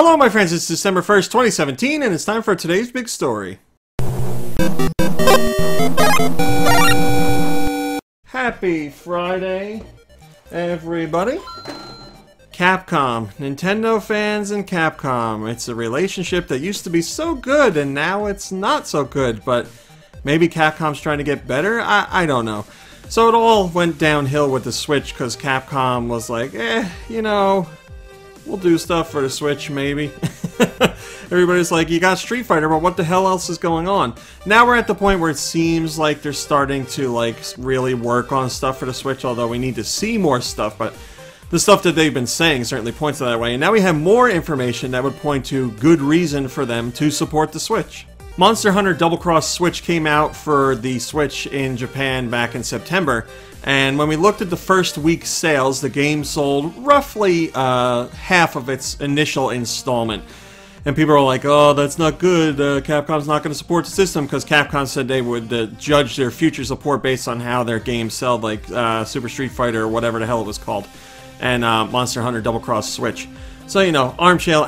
Hello, my friends. It's December 1st, 2017, and it's time for today's big story. Happy Friday, everybody. Capcom. Nintendo fans and Capcom. It's a relationship that used to be so good, and now it's not so good, but maybe Capcom's trying to get better? I don't know. So it all went downhill with the Switch because Capcom was like, you know, we'll do stuff for the Switch, maybe. Everybody's like, you got Street Fighter, but what the hell else is going on? Now we're at the point where it seems like they're starting to, like, really work on stuff for the Switch, although we need to see more stuff, but the stuff that they've been saying certainly points that way. And now we have more information that would point to good reason for them to support the Switch. Monster Hunter Double Cross Switch came out for the Switch in Japan back in September, and when we looked at the first week's sales, the game sold roughly half of its initial installment. And people are like, oh, that's not good, Capcom's not going to support the system, because Capcom said they would judge their future support based on how their games sell, like Super Street Fighter or whatever the hell it was called, and Monster Hunter Double Cross Switch. So, you know, armchair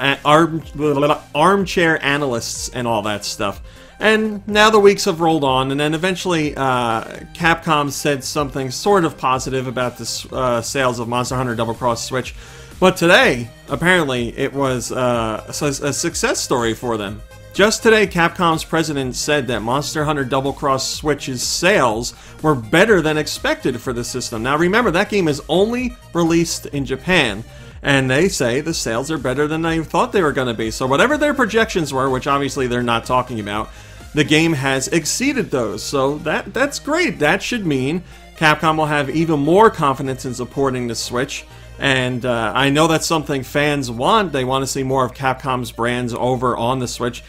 analysts and all that stuff. And now the weeks have rolled on, and then eventually Capcom said something sort of positive about the sales of Monster Hunter Double Cross Switch. But today, apparently, it was a success story for them. Just today, Capcom's president said that Monster Hunter Double Cross Switch's sales were better than expected for the system. Now remember, that game is only released in Japan, and they say the sales are better than they thought they were going to be. So whatever their projections were, which obviously they're not talking about, the game has exceeded those. So that's great. That should mean Capcom will have even more confidence in supporting the Switch. And I know that's something fans want. They want to see more of Capcom's brands over on the Switch.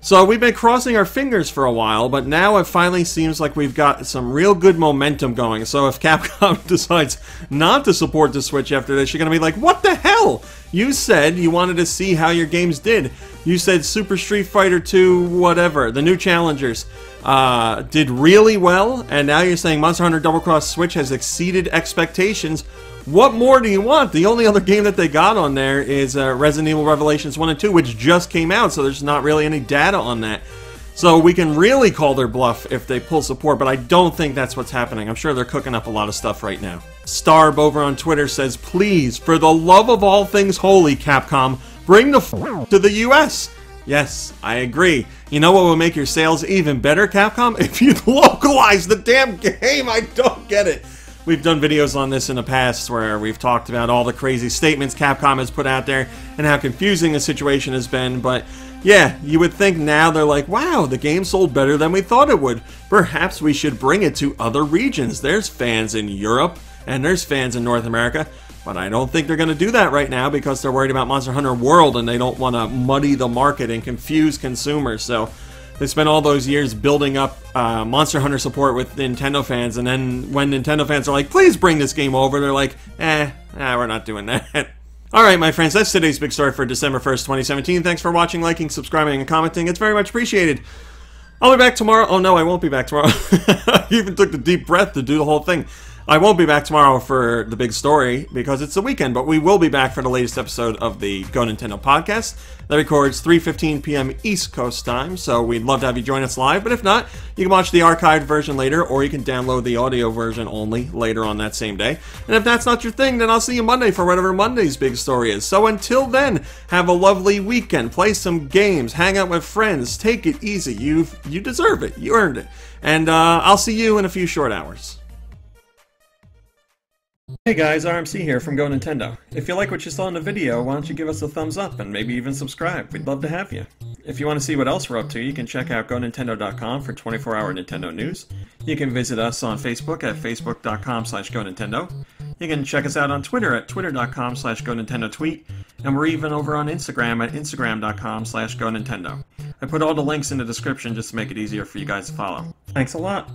So we've been crossing our fingers for a while, but now it finally seems like we've got some real good momentum going. So if Capcom decides not to support the Switch after this, you're going to be like, what the hell? You said you wanted to see how your games did. You said Super Street Fighter 2, whatever, the new challengers, did really well, and now you're saying Monster Hunter Double Cross Switch has exceeded expectations. What more do you want? The only other game that they got on there is Resident Evil Revelations 1 and 2, which just came out, so there's not really any data on that. So we can really call their bluff if they pull support, but I don't think that's what's happening. I'm sure they're cooking up a lot of stuff right now. Starb over on Twitter says, please, for the love of all things holy, Capcom, bring the f*** to the US. Yes, I agree. You know what will make your sales even better, Capcom? If you localize the damn game, I don't get it. We've done videos on this in the past where we've talked about all the crazy statements Capcom has put out there and how confusing the situation has been, but yeah, you would think now they're like, wow, the game sold better than we thought it would. Perhaps we should bring it to other regions. There's fans in Europe and there's fans in North America, but I don't think they're going to do that right now because they're worried about Monster Hunter World and they don't want to muddy the market and confuse consumers. So they spent all those years building up Monster Hunter support with Nintendo fans, and then when Nintendo fans are like, please bring this game over, they're like, we're not doing that. Alright, my friends, that's today's big story for December 1st, 2017. Thanks for watching, liking, subscribing, and commenting. It's very much appreciated. I'll be back tomorrow. Oh no, I won't be back tomorrow. I even took the deep breath to do the whole thing. I won't be back tomorrow for the big story because it's the weekend, but we will be back for the latest episode of the Go Nintendo podcast that records 3:15 p.m. East Coast time, so we'd love to have you join us live, but if not, you can watch the archived version later, or you can download the audio version only later on that same day. And if that's not your thing, then I'll see you Monday for whatever Monday's big story is. So until then, have a lovely weekend, play some games, hang out with friends, take it easy. You deserve it. You earned it. And I'll see you in a few short hours. Hey guys, RMC here from Go Nintendo. If you like what you saw in the video, why don't you give us a thumbs up and maybe even subscribe? We'd love to have you. If you want to see what else we're up to, you can check out GoNintendo.com for 24-hour Nintendo news. You can visit us on Facebook at Facebook.com/GoNintendo. You can check us out on Twitter at Twitter.com/GoNintendoTweet. And we're even over on Instagram at Instagram.com/GoNintendo. I put all the links in the description just to make it easier for you guys to follow. Thanks a lot.